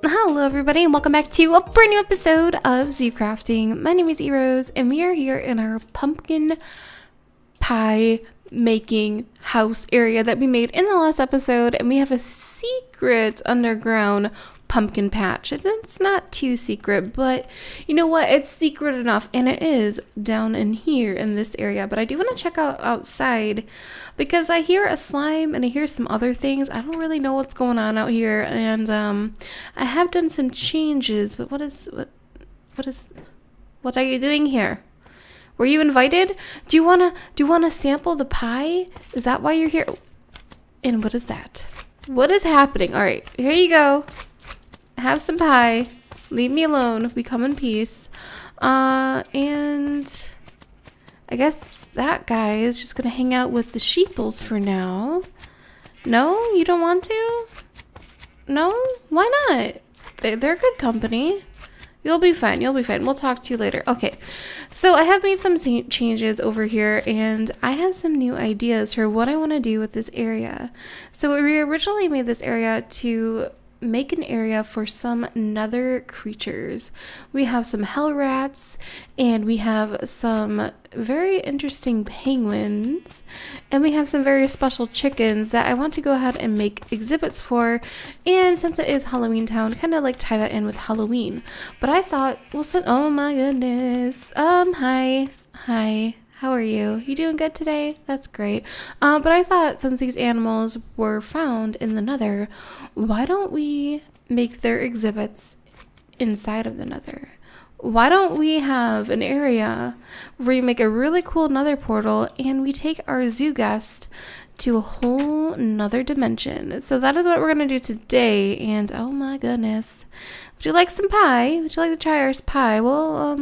Hello everybody and welcome back to a brand new episode of Zoo Crafting. My name is Erose and we are here in our pumpkin pie making house area that we made in the last episode, and we have a secret underground pumpkin patch, and it's not too secret, but you know what, it's secret enough, and it is down in here in this area. But I do want to check out outside because I hear a slime and I hear some other things. I don't really know what's going on out here, and I have done some changes, but what are you doing here? Were you invited? Do you wanna sample the pie? Is that why you're here? And what is that? What is happening? All right, here you go. Have some pie. Leave me alone. We come in peace. And I guess that guy is just gonna hang out with the sheeples for now. No, you don't want to? No? Why not? They're good company. You'll be fine. You'll be fine. We'll talk to you later. Okay. So I have made some changes over here, and I have some new ideas for what I want to do with this area. So we originally made this area to make an area for some nether creatures. We have some hell rats, and we have some very interesting penguins, and we have some very special chickens that I want to go ahead and make exhibits for. And since it is Halloween town, kind of like tie that in with Halloween. But I thought, well, oh my goodness. Hi. How are you? You doing good today? That's great. But I thought since these animals were found in the nether, why don't we make their exhibits inside of the nether? Why don't we have an area where we make a really cool nether portal and we take our zoo guest to a whole nother dimension? So that is what we're going to do today. And oh my goodness. Would you like some pie? Would you like to try our pie? Well,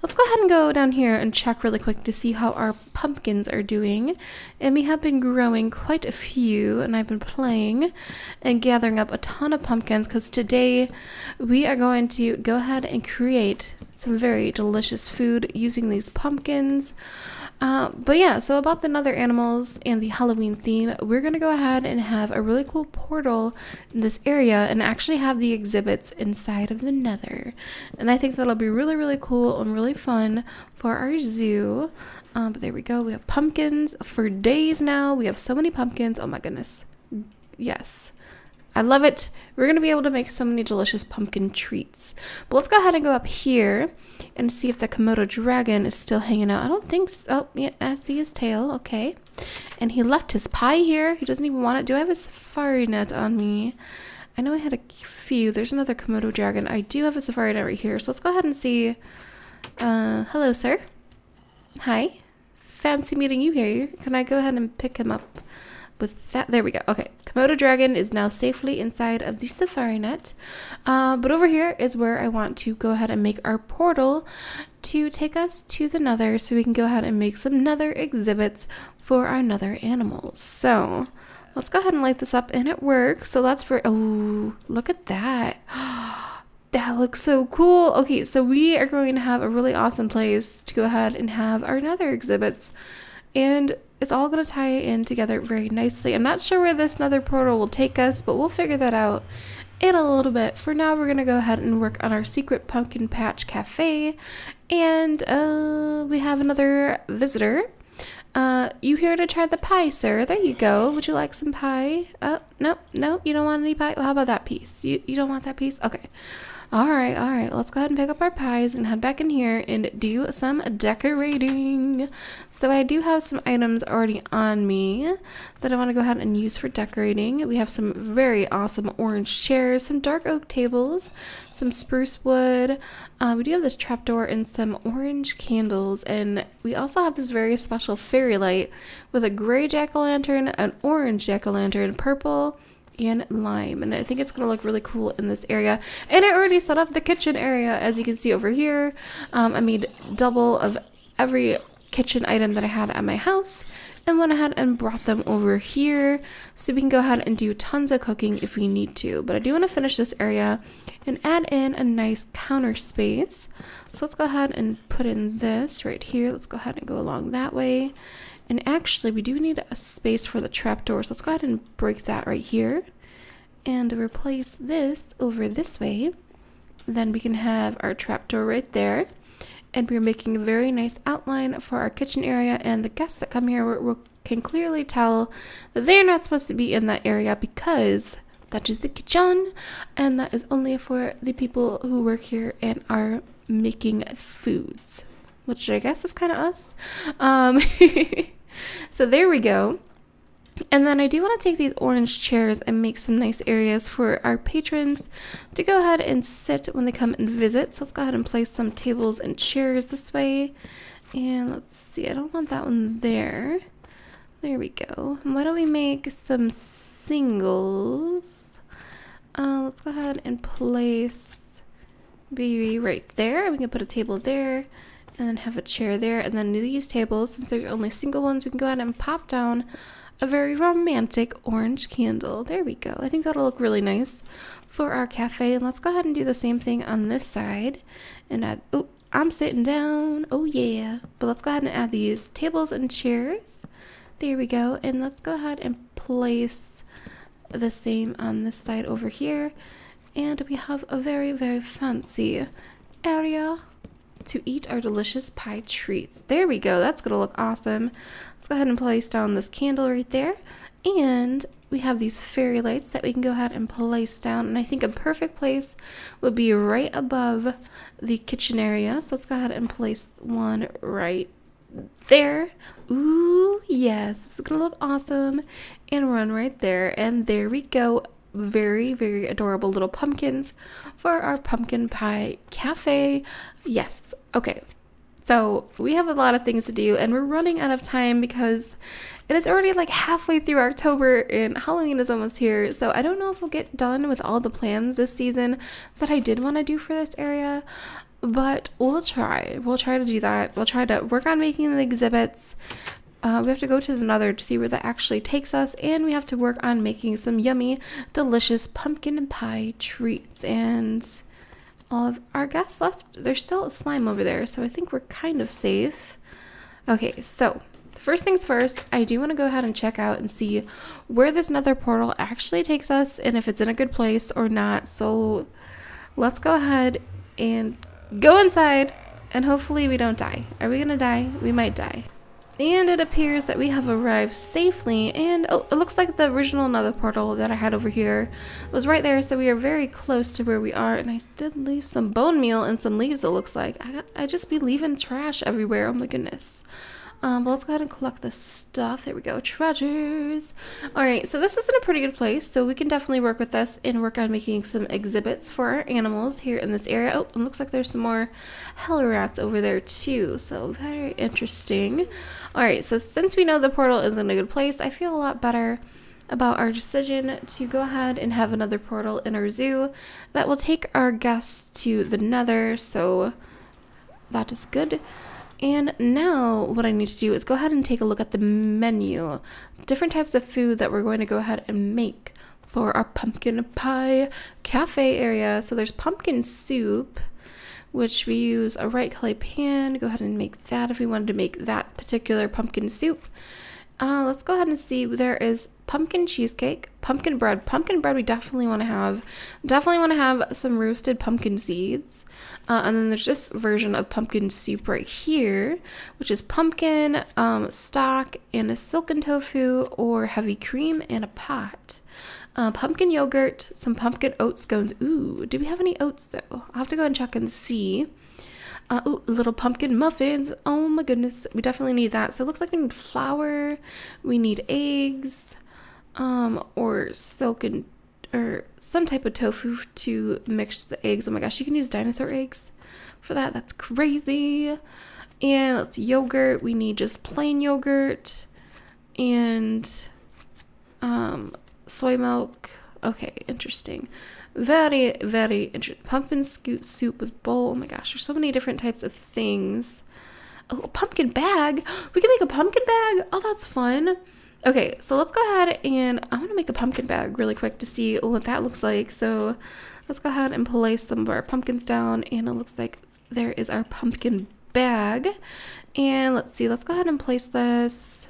let's go ahead and go down here and check really quick to see how our pumpkins are doing. And we have been growing quite a few, and I've been playing and gathering up a ton of pumpkins because today we are going to go ahead and create some very delicious food using these pumpkins. But yeah, so about the nether animals and the Halloween theme, we're going to go ahead and have a really cool portal in this area and actually have the exhibits inside of the nether. And I think that'll be really, really cool and really fun for our zoo. But there we go. We have pumpkins for days now. We have so many pumpkins. Oh my goodness. Yes. I love it. We're going to be able to make so many delicious pumpkin treats. But let's go ahead and go up here and see if the Komodo dragon is still hanging out. I don't think so. Oh, yeah, I see his tail. Okay. And he left his pie here. He doesn't even want it. Do I have a safari net on me? I know I had a few. There's another Komodo dragon. I do have a safari net right here. So let's go ahead and see. Hello, sir. Hi. Fancy meeting you here. Can I go ahead and pick him up with that? There we go. Okay. Komodo dragon is now safely inside of the safari net. But over here is where I want to go ahead and make our portal to take us to the nether so we can go ahead and make some nether exhibits for our nether animals. So let's go ahead and light this up, and it works. So that's for, oh, look at that. That looks so cool. Okay, so we are going to have a really awesome place to go ahead and have our nether exhibits. And it's all going to tie in together very nicely. I'm not sure where this nether portal will take us, but we'll figure that out in a little bit. For now, we're going to go ahead and work on our secret pumpkin patch cafe. And we have another visitor. You here to try the pie, sir? There you go. Would you like some pie? No, you don't want any pie? Well, how about that piece? You don't want that piece? Okay. All right. Let's go ahead and pick up our pies and head back in here and do some decorating. So I do have some items already on me that I want to go ahead and use for decorating. We have some very awesome orange chairs, some dark oak tables, some spruce wood. We do have this trapdoor and some orange candles, and we also have this very special fairy light with a gray jack-o'-lantern, an orange jack-o'-lantern, purple, and lime, and I think it's gonna look really cool in this area. And I already set up the kitchen area, as you can see over here. I made double of every kitchen item that I had at my house and went ahead and brought them over here so we can go ahead and do tons of cooking if we need to. But I do want to finish this area and add in a nice counter space. So let's go ahead and put in this right here. Let's go ahead and go along that way. And actually, we do need a space for the trapdoor, so let's go ahead and break that right here. and replace this over this way. Then we can have our trapdoor right there. And we're making a very nice outline for our kitchen area, and the guests that come here can clearly tell that they're not supposed to be in that area because that is the kitchen, and that is only for the people who work here and are making foods, which I guess is kind of us. So there we go. And then I do want to take these orange chairs and make some nice areas for our patrons to go ahead and sit when they come and visit. So let's go ahead and place some tables and chairs this way. And let's see, I don't want that one there. There we go. And why don't we make some singles? Let's go ahead and place maybe right there. We can put a table there and then have a chair there. And then these tables, since there's only single ones, we can go ahead and pop down a very romantic orange candle. There we go. I think that'll look really nice for our cafe. And let's go ahead and do the same thing on this side. And add, oh, I'm sitting down. Oh yeah. But let's go ahead and add these tables and chairs. There we go. And let's go ahead and place the same on this side over here. And we have a very, very fancy area to eat our delicious pie treats. There we go. That's gonna look awesome. Let's go ahead and place down this candle right there. And we have these fairy lights that we can go ahead and place down. And I think a perfect place would be right above the kitchen area. So let's go ahead and place one right there. Ooh, yes. This is gonna look awesome. And run right there. And there we go. Very, very adorable little pumpkins for our pumpkin pie cafe. Yes. Okay. So we have a lot of things to do, and we're running out of time because it is already like halfway through October and Halloween is almost here. So I don't know if we'll get done with all the plans this season that I did want to do for this area, but we'll try. We'll try to do that. We'll try to work on making the exhibits. We have to go to the Nether to see where that actually takes us, and we have to work on making some yummy, delicious pumpkin pie treats. And all of our guests left. There's still a slime over there, so I think we're kind of safe. Okay, so first things first, I do want to go ahead and check out and see where this Nether portal actually takes us and if it's in a good place or not. So let's go ahead and go inside, and hopefully we don't die. Are we gonna die? We might die. And it appears that we have arrived safely, and oh, it looks like the original Nether portal that I had over here was right there, so we are very close to where we are. And I did leave some bone meal and some leaves, it looks like. I just be leaving trash everywhere, oh my goodness. But let's go ahead and collect the stuff. There we go, treasures. Alright, so this is in a pretty good place, so we can definitely work with this and work on making some exhibits for our animals here in this area. Oh, it looks like there's some more hell rats over there too, so very interesting. Alright, so since we know the portal is in a good place, I feel a lot better about our decision to go ahead and have another portal in our zoo that will take our guests to the Nether, so that is good. And now what I need to do is go ahead and take a look at the menu. Different types of food that we're going to go ahead and make for our pumpkin pie cafe area. So there's pumpkin soup, which we use a right clay pan. Go ahead and make that if we wanted to make that particular pumpkin soup. Let's go ahead and see. There is pumpkin cheesecake, pumpkin bread. Pumpkin bread we definitely want to have. Definitely want to have some roasted pumpkin seeds. And then there's this version of pumpkin soup right here, which is pumpkin, stock, and a silken tofu or heavy cream in a pot. Pumpkin yogurt, some pumpkin oat scones. Ooh, do we have any oats though? I'll have to go and check and see. Ooh, little pumpkin muffins. Oh my goodness, we definitely need that. So it looks like we need flour, we need eggs, or silken, or some type of tofu to mix the eggs. Oh my gosh, you can use dinosaur eggs for that. That's crazy. And let's see, yogurt. We need just plain yogurt and soy milk. Okay, interesting. Very, very interesting. Pumpkin scoot soup with bowl. Oh my gosh, there's so many different types of things. Oh, a pumpkin bag. We can make a pumpkin bag. Oh, that's fun. Okay, so let's go ahead and I want to make a pumpkin bag really quick to see what that looks like. So let's go ahead and place some of our pumpkins down, and it looks like there is our pumpkin bag. And let's see, let's go ahead and place this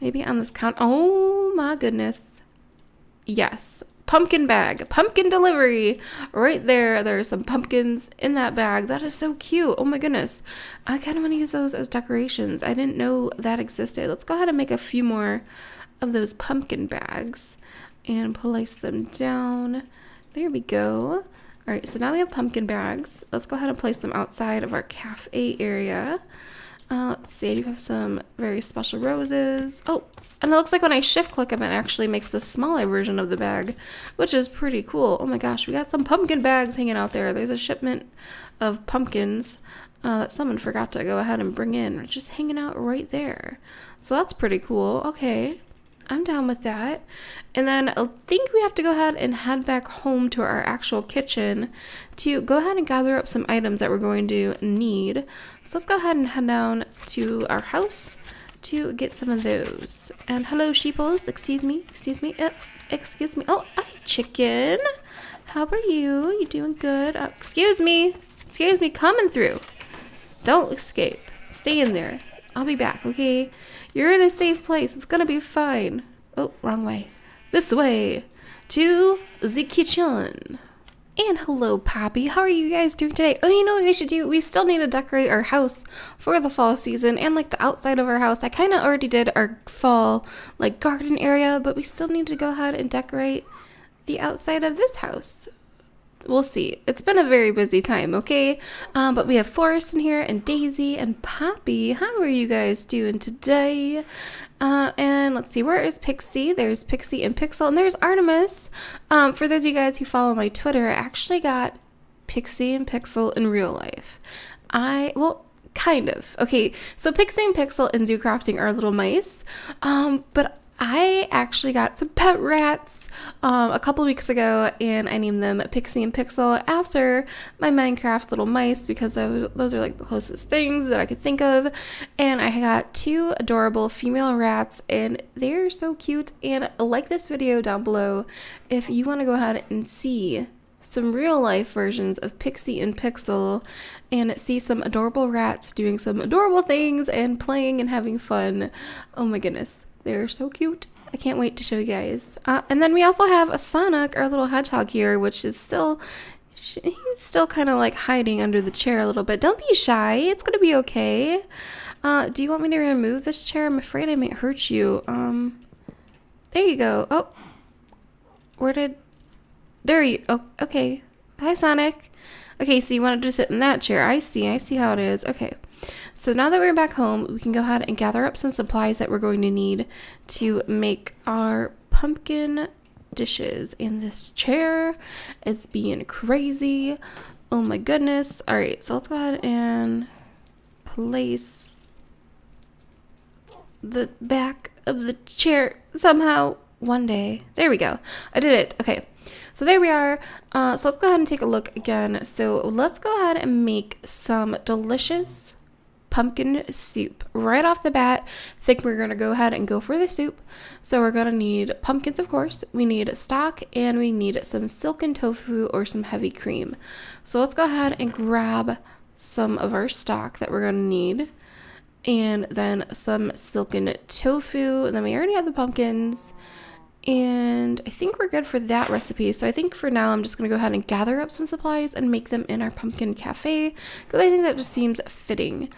maybe on this count. Oh my goodness. Yes, pumpkin bag, pumpkin delivery right there. There are some pumpkins in that bag. That is so cute. Oh my goodness. I kind of want to use those as decorations. I didn't know that existed. Let's go ahead and make a few more of those pumpkin bags and place them down. There we go. All right, so now we have pumpkin bags. Let's go ahead and place them outside of our cafe area. Let's see, I do have some very special roses. Oh, and it looks like when I shift click them, it actually makes the smaller version of the bag, which is pretty cool. Oh my gosh, we got some pumpkin bags hanging out there. There's a shipment of pumpkins that someone forgot to go ahead and bring in, just hanging out right there. So that's pretty cool. Okay, I'm down with that. And then I think we have to go ahead and head back home to our actual kitchen to go ahead and gather up some items that we're going to need. So let's go ahead and head down to our house to get some of those. And hello, sheeples. Excuse me. Oh, hi, chicken. How are you? You doing good? Excuse me, coming through. Don't escape. Stay in there. I'll be back, okay? You're in a safe place. It's gonna be fine. Oh, wrong way. This way to the kitchen. And hello, Poppy. How are you guys doing today? Oh, you know what we should do? We still need to decorate our house for the fall season and like the outside of our house. I kind of already did our fall like garden area, but we still need to go ahead and decorate the outside of this house. We'll see. It's been a very busy time, okay? But we have Forrest in here and Daisy and Poppy. How are you guys doing today? And let's see, where is Pixie? There's Pixie and Pixel, and there's Artemis. For those of you guys who follow my Twitter, I actually got Pixie and Pixel in real life. Well, kind of. Okay, so Pixie and Pixel in Zoo Crafting are little mice, but I actually got some pet rats a couple weeks ago, and I named them Pixie and Pixel after my Minecraft little mice because those are like the closest things that I could think of. And I got 2 adorable female rats, and they're so cute. And like this video down below if you want to go ahead and see some real life versions of Pixie and Pixel and see some adorable rats doing some adorable things and playing and having fun. Oh my goodness. They're so cute. I can't wait to show you guys. And then we also have a Sonic, our little hedgehog here, which is he's still kind of like hiding under the chair a little bit. Don't be shy. It's going to be okay. Do you want me to remove this chair? I'm afraid I might hurt you. There you go. Oh, oh, okay. Hi, Sonic. Okay, so you wanted to sit in that chair. I see how it is. Okay. So now that we're back home, we can go ahead and gather up some supplies that we're going to need to make our pumpkin dishes. And this chair is being crazy. Oh my goodness. All right, so let's go ahead and place the back of the chair somehow one day. There we go. I did it. Okay. So there we are. So let's go ahead and take a look again. So let's go ahead and make some delicious pumpkin soup. Right off the bat, I think we're going to go ahead and go for the soup. So we're going to need pumpkins, of course. We need stock, and we need some silken tofu or some heavy cream. So let's go ahead and grab some of our stock that we're going to need, and then some silken tofu. And then we already have the pumpkins, and I think we're good for that recipe. So I think for now I'm just going to go ahead and gather up some supplies and make them in our pumpkin cafe, because I think that just seems fitting.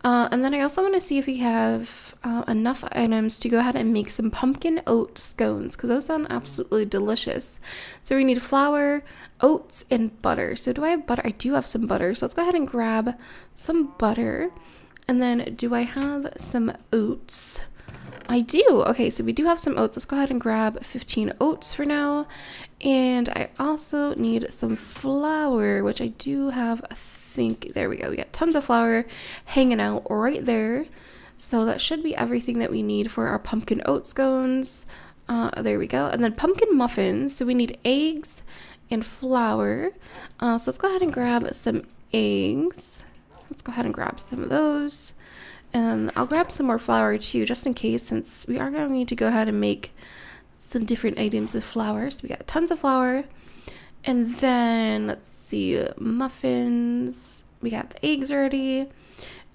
And then I also want to see if we have enough items to go ahead and make some pumpkin oat scones, because those sound absolutely delicious. So we need flour, oats, and butter. So do I have butter? I do have some butter. So let's go ahead and grab some butter. And then do I have some oats? I do. Okay, so we do have some oats. Let's go ahead and grab 15 oats for now. And I also need some flour, which I do have, I think. There we go. We got tons of flour hanging out right there. So that should be everything that we need for our pumpkin oat scones. There we go. And then pumpkin muffins. So we need eggs and flour. So let's go ahead and grab some eggs. Let's go ahead and grab some of those. And I'll grab some more flour too, just in case, since we are going to need to go ahead and make some different items with flour. So we got tons of flour. And then, let's see, muffins. We got the eggs already.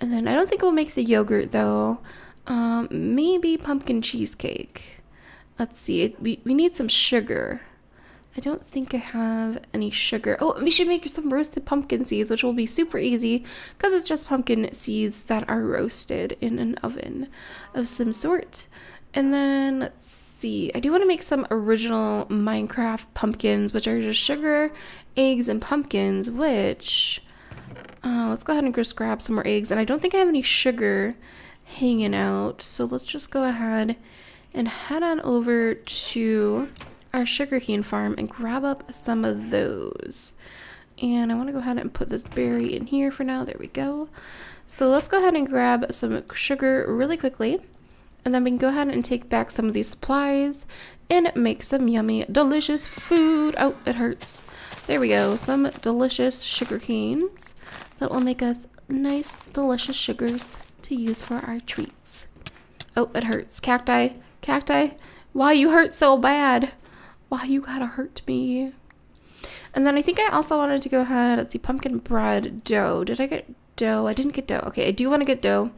And then I don't think we'll make the yogurt, though. Maybe pumpkin cheesecake. Let's see, we need some sugar. I don't think I have any sugar. Oh, we should make some roasted pumpkin seeds, which will be super easy because it's just pumpkin seeds that are roasted in an oven of some sort. And then let's see, I do want to make some original Minecraft pumpkins, which are just sugar, eggs, and pumpkins, which let's go ahead and just grab some more eggs. And I don't think I have any sugar hanging out, so let's just go ahead and head on over to our sugarcane farm and grab up some of those. And I want to go ahead and put this berry in here for now. There we go. So let's go ahead and grab some sugar really quickly, and then we can go ahead and take back some of these supplies and make some yummy, delicious food. Oh, it hurts. There we go. Some delicious sugar canes that will make us nice, delicious sugars to use for our treats. Oh, it hurts. Cacti. Cacti. Why you hurt so bad? Why you gotta hurt me? And then I think I also wanted to go ahead, let's see, pumpkin bread dough. Did I get dough? I didn't get dough. Okay, I do want to get dough.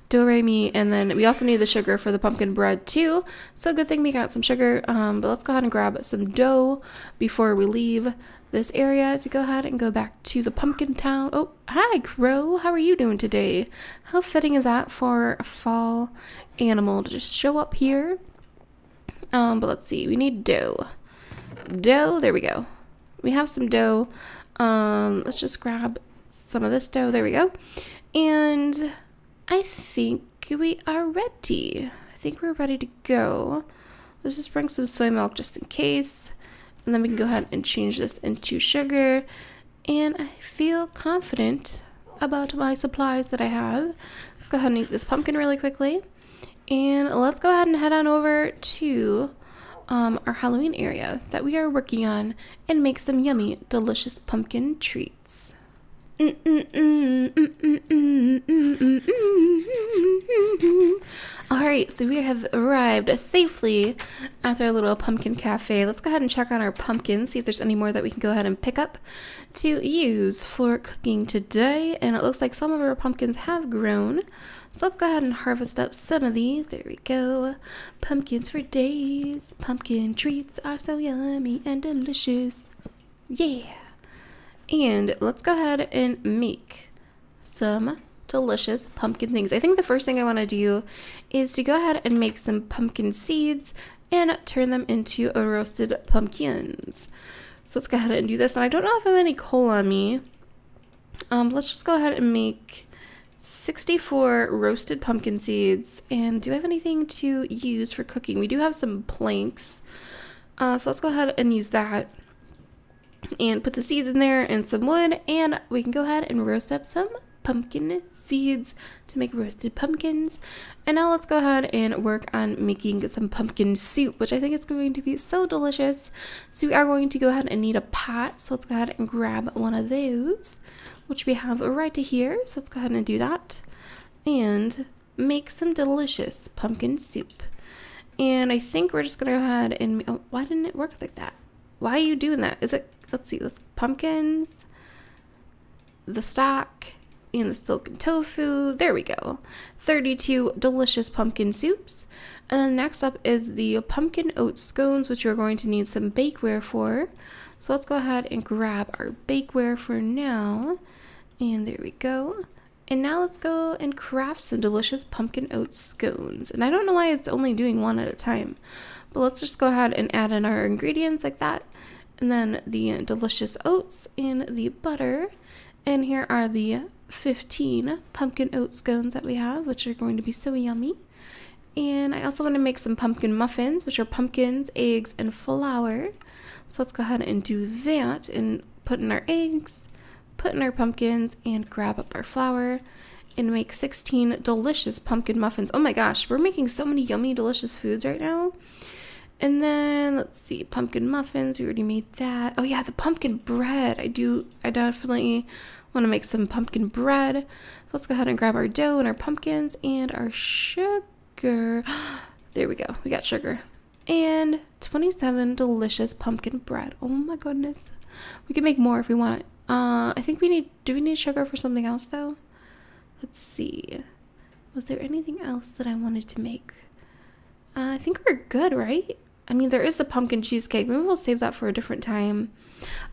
Do-re-mi, and then we also need the sugar for the pumpkin bread too. So good thing we got some sugar. But let's go ahead and grab some dough before we leave this area to go ahead and go back to the pumpkin town. Oh, hi Crow. How are you doing today? How fitting is that for a fall animal to just show up here? But let's see, we need dough. Dough, there we go. We have some dough. Let's just grab some of this dough. There we go. And I think we are ready. I think we're ready to go. Let's just bring some soy milk just in case. And then we can go ahead and change this into sugar. And I feel confident about my supplies that I have. Let's go ahead and eat this pumpkin really quickly. And let's go ahead and head on over to our Halloween area that we are working on and make some yummy, delicious pumpkin treats. Alright, so we have arrived safely at our little pumpkin cafe. Let's go ahead and check on our pumpkins, see if there's any more that we can go ahead and pick up to use for cooking today. And it looks like some of our pumpkins have grown. So let's go ahead and harvest up some of these. There we go. Pumpkins for days. Pumpkin treats are so yummy and delicious. Yeah. And let's go ahead and make some delicious pumpkin things. I think the first thing I want to do is to go ahead and make some pumpkin seeds and turn them into roasted pumpkins. So let's go ahead and do this. And I don't know if I have any coal on me. Let's just go ahead and make 64 roasted pumpkin seeds. And do I have anything to use for cooking? We do have some planks. So let's go ahead and use that. And put the seeds in there and some wood. And we can go ahead and roast up some pumpkin seeds to make roasted pumpkins. And now let's go ahead and work on making some pumpkin soup, which I think is going to be so delicious. So we are going to go ahead and need a pot. So let's go ahead and grab one of those, which we have right here. So let's go ahead and do that and make some delicious pumpkin soup. And I think we're just going to go ahead and, oh, why didn't it work like that? Why are you doing that? Is it, let's see, let's pumpkins, the stock, and the silken tofu. There we go. 32 delicious pumpkin soups. And then next up is the pumpkin oat scones, which we're going to need some bakeware for. So let's go ahead and grab our bakeware for now. And there we go. And now let's go and craft some delicious pumpkin oat scones. And I don't know why it's only doing one at a time. But let's just go ahead and add in our ingredients like that. And then the delicious oats and the butter. And here are the 15 pumpkin oat scones that we have, which are going to be so yummy. And I also want to make some pumpkin muffins, which are pumpkins, eggs, and flour. So let's go ahead and do that and put in our eggs, put in our pumpkins, and grab up our flour and make 16 delicious pumpkin muffins. Oh my gosh, we're making so many yummy, delicious foods right now. And then let's see, pumpkin muffins, we already made that. Oh yeah, the pumpkin bread. I definitely want to make some pumpkin bread. So let's go ahead and grab our dough and our pumpkins and our sugar. There we go, we got sugar. And 27 delicious pumpkin bread. Oh my goodness. We can make more if we want. I think do we need sugar for something else though? Let's see. Was there anything else that I wanted to make? I think we're good, right? I mean, there is a pumpkin cheesecake. Maybe we'll save that for a different time.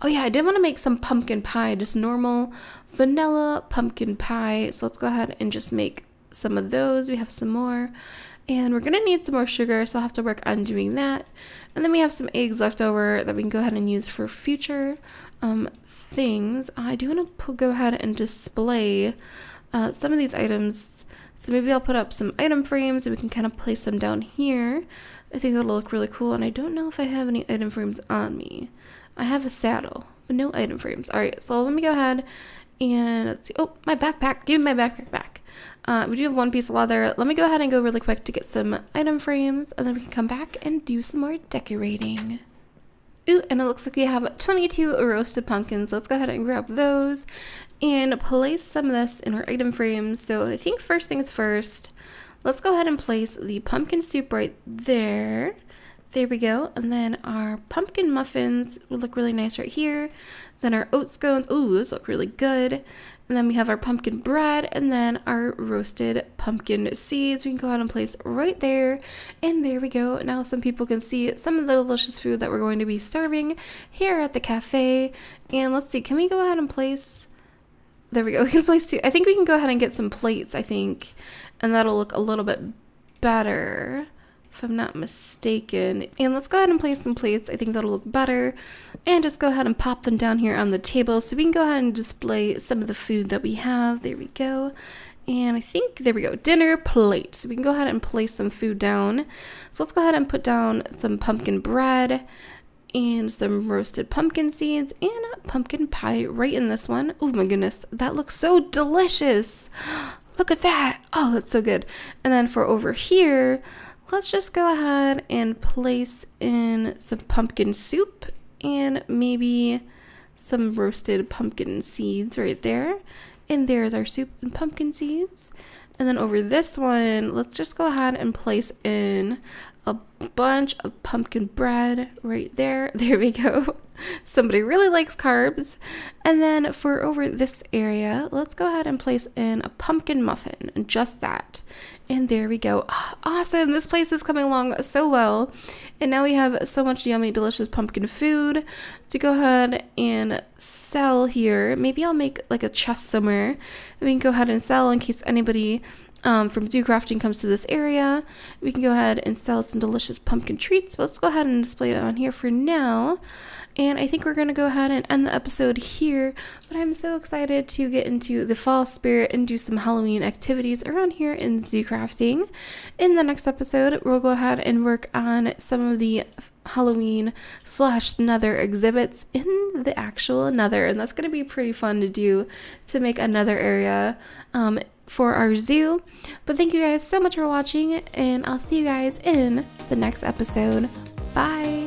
Oh yeah, I did want to make some pumpkin pie, just normal vanilla pumpkin pie. So let's go ahead and just make some of those. We have some more. And we're going to need some more sugar, so I'll have to work on doing that. And then we have some eggs left over that we can go ahead and use for future things. I do want to go ahead and display some of these items. So maybe I'll put up some item frames and we can kind of place them down here. I think that'll look really cool. And I don't know if I have any item frames on me. I have a saddle, but no item frames. All right, so let me go ahead and let's see. Oh, my backpack. Give me my backpack back. We do have one piece of leather. Let me go ahead and go really quick to get some item frames, and then we can come back and do some more decorating. Ooh, and it looks like we have 22 roasted pumpkins. Let's go ahead and grab those and place some of this in our item frames. So I think first things first, let's go ahead and place the pumpkin soup right there. There we go. And then our pumpkin muffins will look really nice right here. Then our oat scones. Ooh, those look really good. And then we have our pumpkin bread and then our roasted pumpkin seeds. We can go ahead and place right there. And there we go. Now some people can see some of the delicious food that we're going to be serving here at the cafe. And let's see, can we go ahead and place... There we go. We can place two. I think we can go ahead and get some plates, I think. And that'll look a little bit better, if I'm not mistaken. And let's go ahead and place some plates. I think that'll look better. And just go ahead and pop them down here on the table so we can go ahead and display some of the food that we have. There we go. And I think, there we go, dinner plate. So we can go ahead and place some food down. So let's go ahead and put down some pumpkin bread and some roasted pumpkin seeds and pumpkin pie right in this one. Oh my goodness, that looks so delicious. Look at that. Oh, that's so good. And then for over here, let's just go ahead and place in some pumpkin soup and maybe some roasted pumpkin seeds right there. And there's our soup and pumpkin seeds. And then over this one, let's just go ahead and place in a bunch of pumpkin bread right there. There we go. Somebody really likes carbs. And then for over this area, let's go ahead and place in a pumpkin muffin, and just that. And there we go. Oh, awesome. This place is coming along so well. And now we have so much yummy, delicious pumpkin food to go ahead and sell here. Maybe I'll make like a chest somewhere and we can go ahead and sell in case anybody from Do Crafting comes to this area. We can go ahead and sell some delicious pumpkin treats. But let's go ahead and display it on here for now. And I think we're going to go ahead and end the episode here. But I'm so excited to get into the fall spirit and do some Halloween activities around here in Do Crafting. In the next episode, we'll go ahead and work on some of the Halloween/Nether exhibits in the actual Nether. And that's going to be pretty fun to do, to make another area for our zoo. But thank you guys so much for watching, and I'll see you guys in the next episode. Bye!